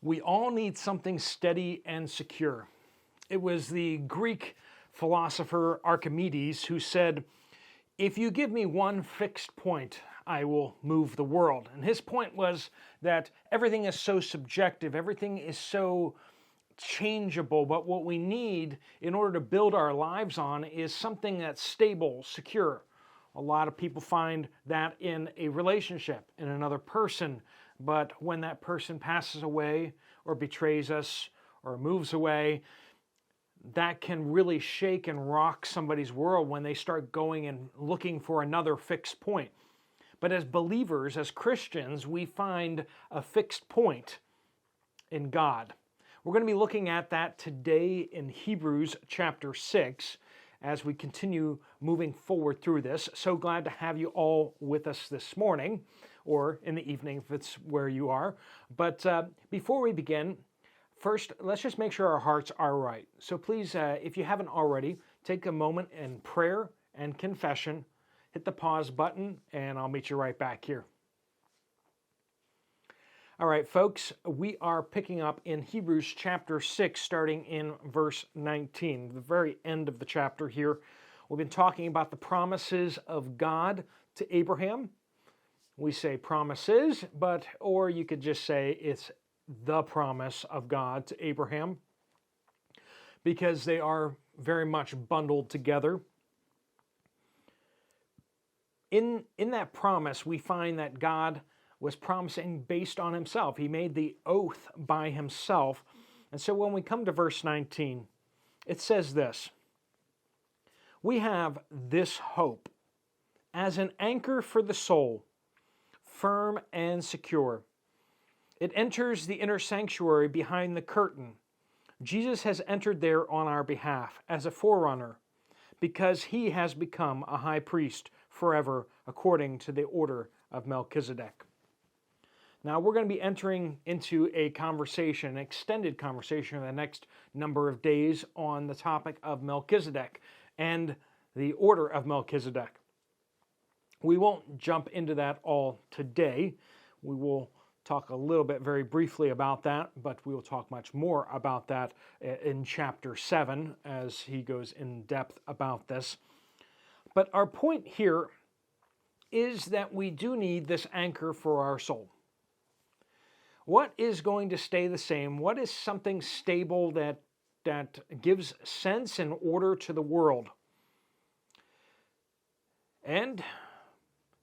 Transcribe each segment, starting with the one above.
We all need something steady and secure. It was the Greek philosopher Archimedes who said, "If you give me one fixed point, I will move the world." And his point was that everything is so subjective, everything is so changeable, but what we need in order to build our lives on is something that's stable, secure. A lot of people find that in a relationship, in another person, but when that person passes away or betrays us or moves away, that can really shake and rock somebody's world when they start going and looking for another fixed point. But as believers, as Christians, we find a fixed point in God. We're going to be looking at that today in Hebrews chapter 6 as we continue moving forward through this. So glad to have you all with us this morning, or in the evening if it's where you are. But before we begin, first, let's just make sure our hearts are right. So please, if you haven't already, take a moment in prayer and confession, hit the pause button, and I'll meet you right back here. All right, folks, we are picking up in Hebrews chapter 6, starting in verse 19, the very end of the chapter here. We've been talking about the promises of God to Abraham. We say promises, or you could just say it's the promise of God to Abraham, because they are very much bundled together. In that promise, we find that God was promising based on himself. He made the oath by himself. And so when we come to verse 19, it says this: "We have this hope as an anchor for the soul, firm and secure. It enters the inner sanctuary behind the curtain. Jesus has entered there on our behalf as a forerunner, because he has become a high priest forever according to the order of Melchizedek." Now we're going to be entering into a conversation, an extended conversation in the next number of days on the topic of Melchizedek and the order of Melchizedek. We won't jump into that all today. We will talk a little bit very briefly about that, but we will talk much more about that in chapter 7 as he goes in depth about this. But our point here is that we do need this anchor for our soul. What is going to stay the same? What is something stable that gives sense and order to the world? And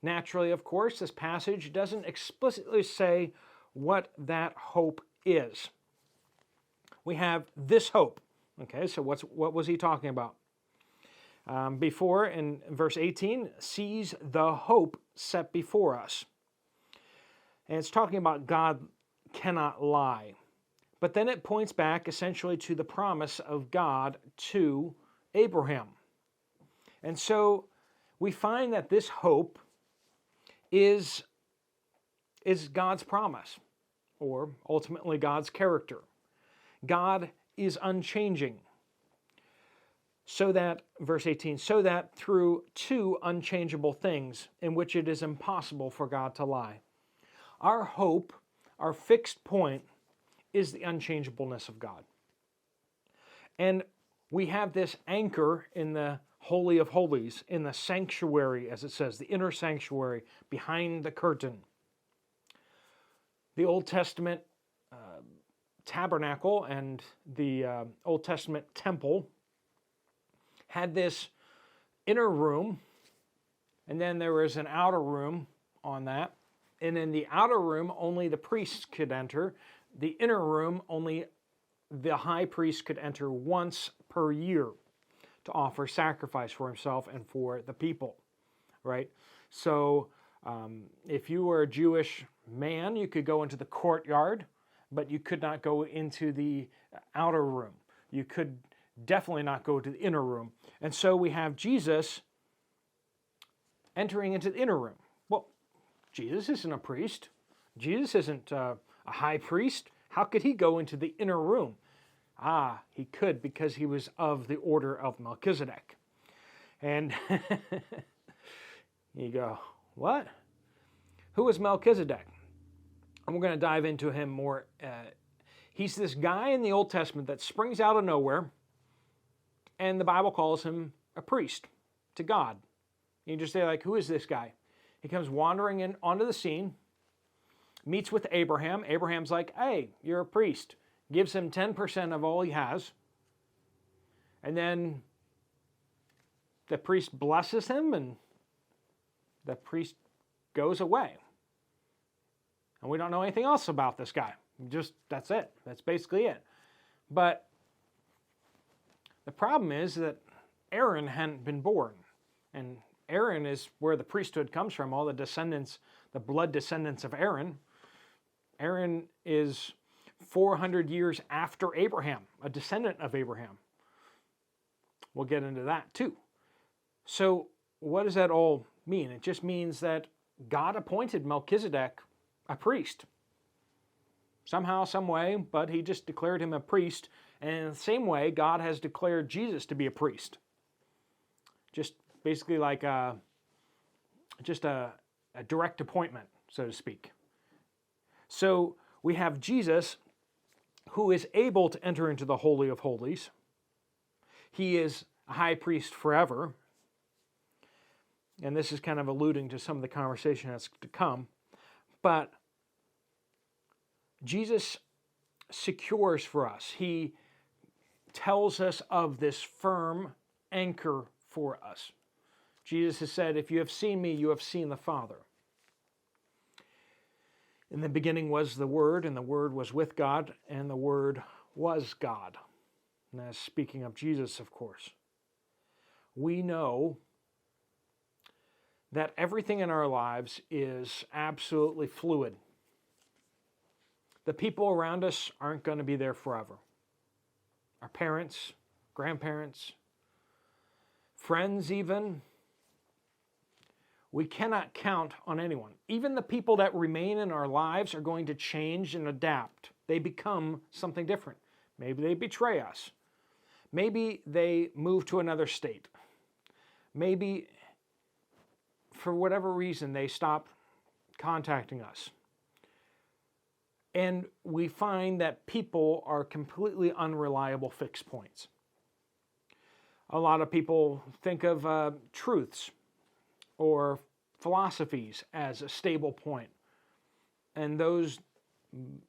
naturally, of course, this passage doesn't explicitly say what that hope is. We have this hope. Okay, so what was he talking about? Before, in verse 18, "Seize the hope set before us." And it's talking about God cannot lie. But then it points back essentially to the promise of God to Abraham. And so we find that this hope is God's promise, or ultimately God's character. God is unchanging. So that, verse 18, "so that through two unchangeable things in which it is impossible for God to lie." Our hope, our fixed point, is the unchangeableness of God. And we have this anchor in the Holy of Holies, in the sanctuary, as it says, the inner sanctuary, behind the curtain. The Old Testament tabernacle and the Old Testament temple had this inner room, and then there was an outer room on that. And in the outer room, only the priests could enter. The inner room, only the high priest could enter once per year to offer sacrifice for himself and for the people, right? So if you were a Jewish man, you could go into the courtyard, but you could not go into the outer room. You could definitely not go to the inner room. And so we have Jesus entering into the inner room. Well, Jesus isn't a priest. Jesus isn't a high priest. How could he go into the inner room? He could, because he was of the order of Melchizedek. And you go, what? Who was Melchizedek? And we're going to dive into him more He's this guy in the Old Testament that springs out of nowhere, and the Bible calls him a priest to God. You just say, like, who is this guy? He comes wandering in onto the scene, meets with Abraham. Abraham's like, hey, you're a priest. Gives him 10% of all he has. And then the priest blesses him, and the priest goes away. And we don't know anything else about this guy. That's it. That's basically it. But the problem is that Aaron hadn't been born. And Aaron is where the priesthood comes from, all the descendants, the blood descendants of Aaron. Aaron is 400 years after Abraham, a descendant of Abraham. We'll get into that too. So what does that all mean? It just means that God appointed Melchizedek a priest. Somehow, some way, but he just declared him a priest. And in the same way, God has declared Jesus to be a priest. Just basically like a direct appointment, so to speak. So we have Jesus, who is able to enter into the Holy of Holies. He is a high priest forever. And this is kind of alluding to some of the conversation that's to come. But Jesus secures for us. He tells us of this firm anchor for us. Jesus has said, if you have seen me, you have seen the Father. In the beginning was the Word, and the Word was with God, and the Word was God. And that's speaking of Jesus, of course. We know that everything in our lives is absolutely fluid. The people around us aren't going to be there forever. Our parents, grandparents, friends even. We cannot count on anyone. Even the people that remain in our lives are going to change and adapt. They become something different. Maybe they betray us. Maybe they move to another state. Maybe for whatever reason they stop contacting us. And we find that people are completely unreliable fixed points. A lot of people think of truths or philosophies as a stable point. And those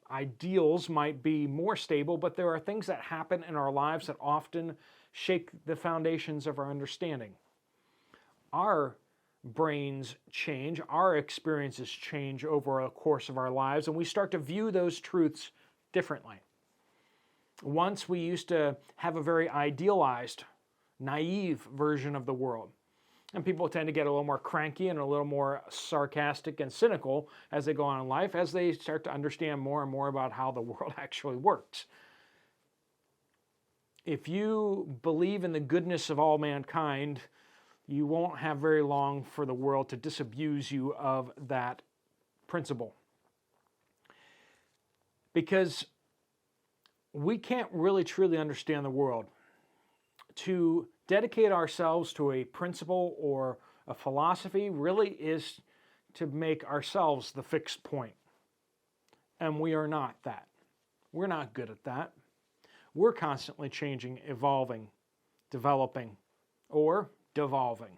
ideals might be more stable, but there are things that happen in our lives that often shake the foundations of our understanding. Our brains change, our experiences change over the course of our lives, and we start to view those truths differently. Once we used to have a very idealized, naive version of the world, and people tend to get a little more cranky and a little more sarcastic and cynical as they go on in life, as they start to understand more and more about how the world actually works. If you believe in the goodness of all mankind, you won't have very long for the world to disabuse you of that principle. Because we can't really truly understand the world. To dedicate ourselves to a principle or a philosophy really is to make ourselves the fixed point. And we are not that. We're not good at that. We're constantly changing, evolving, developing, or devolving.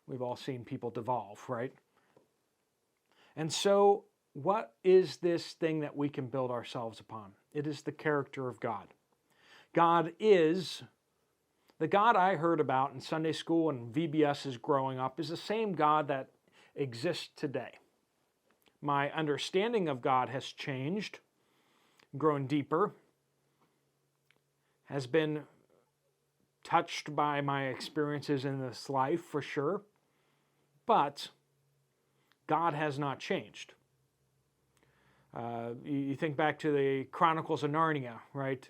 We've all seen people devolve, right? And so, what is this thing that we can build ourselves upon? It is the character of God. God is the God I heard about in Sunday school and VBS's growing up is the same God that exists today. My understanding of God has changed, grown deeper, has been touched by my experiences in this life for sure, but God has not changed. You think back to the Chronicles of Narnia, right?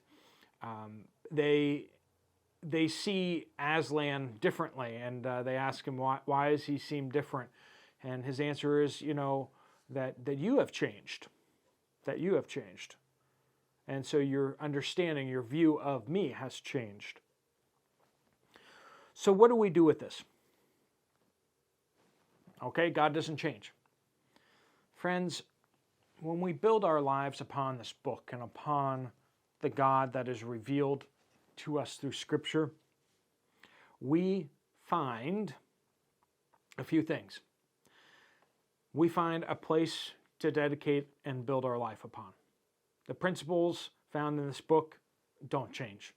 They see Aslan differently, and they ask him, why does he seem different? And his answer is, that you have changed, that you have changed. And so your understanding, your view of me has changed. So what do we do with this? Okay, God doesn't change. Friends, when we build our lives upon this book and upon the God that is revealed to us through Scripture, we find a few things. We find a place to dedicate and build our life upon. The principles found in this book don't change.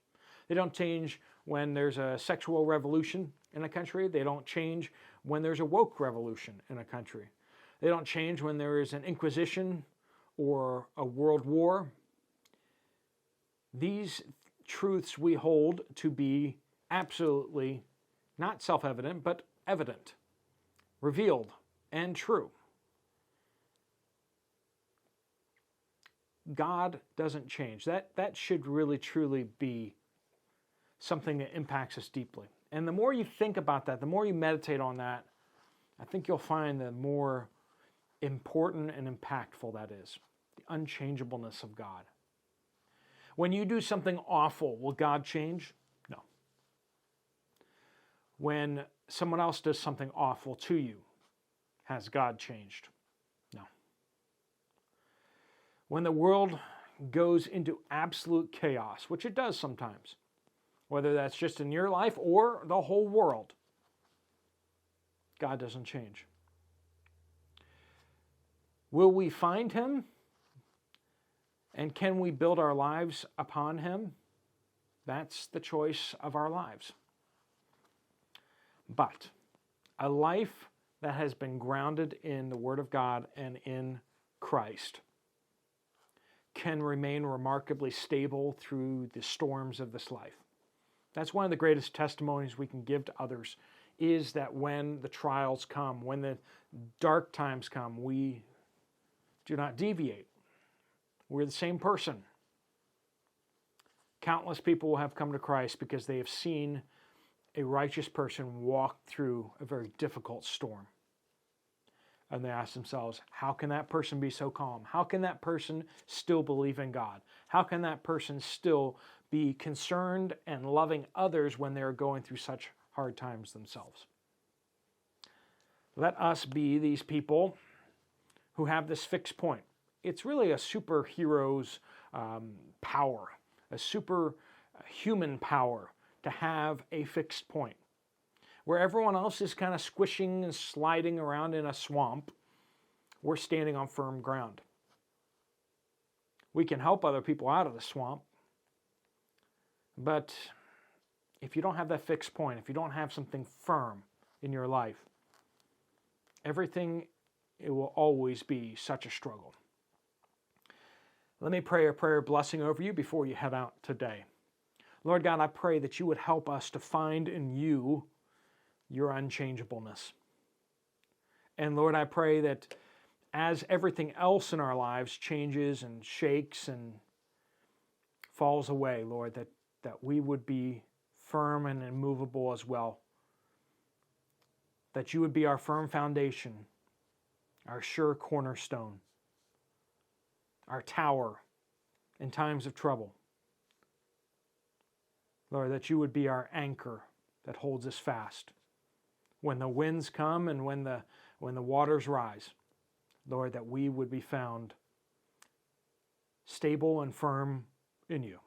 They don't change when there's a sexual revolution in a country. They don't change when there's a woke revolution in a country. They don't change when there is an inquisition or a world war. These truths we hold to be absolutely not self-evident, but evident, revealed, and true. God doesn't change. That should really, truly be something that impacts us deeply. And the more you think about that, the more you meditate on that, I think you'll find the more important and impactful that is. The unchangeableness of God. When you do something awful, will God change? No. When someone else does something awful to you, has God changed? No. When the world goes into absolute chaos, which it does sometimes, whether that's just in your life or the whole world, God doesn't change. Will we find Him? And can we build our lives upon Him? That's the choice of our lives. But a life that has been grounded in the Word of God and in Christ can remain remarkably stable through the storms of this life. That's one of the greatest testimonies we can give to others, is that when the trials come, when the dark times come, we do not deviate. We're the same person. Countless people will have come to Christ because they have seen a righteous person walk through a very difficult storm. And they ask themselves, how can that person be so calm? How can that person still believe in God? How can that person still be concerned and loving others when they're going through such hard times themselves? Let us be these people who have this fixed point. It's really a superhero's power, a superhuman power to have a fixed point. Where everyone else is kind of squishing and sliding around in a swamp, we're standing on firm ground. We can help other people out of the swamp, but if you don't have that fixed point, if you don't have something firm in your life, everything, it will always be such a struggle. Let me pray a prayer of blessing over you before you head out today. Lord God, I pray that you would help us to find in you your unchangeableness. And Lord, I pray that as everything else in our lives changes and shakes and falls away, Lord, that we would be firm and immovable as well. That you would be our firm foundation, our sure cornerstone, our tower in times of trouble. Lord, that you would be our anchor that holds us fast when the winds come and when the waters rise. Lord, that we would be found stable and firm in you.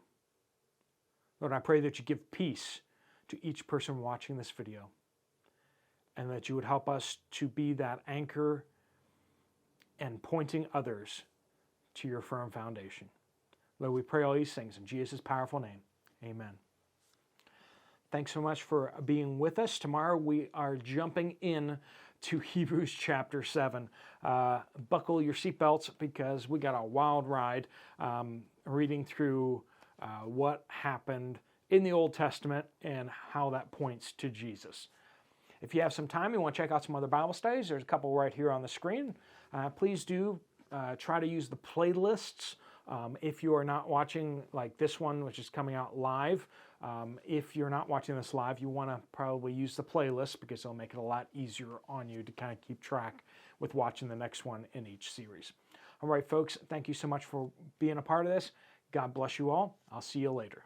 Lord, I pray that you give peace to each person watching this video, and that you would help us to be that anchor and pointing others to your firm foundation. Lord, we pray all these things in Jesus' powerful name. Amen. Thanks so much for being with us. Tomorrow we are jumping in to Hebrews chapter 7. Buckle your seatbelts because we got a wild ride reading through what happened in the Old Testament and how that points to Jesus. If you have some time, you want to check out some other Bible studies, there's a couple right here on the screen. Please do try to use the playlists. If you are not watching like this one, which is coming out live, if you're not watching this live, you want to probably use the playlist because it'll make it a lot easier on you to kind of keep track with watching the next one in each series. All right, folks, thank you so much for being a part of this. God bless you all. I'll see you later.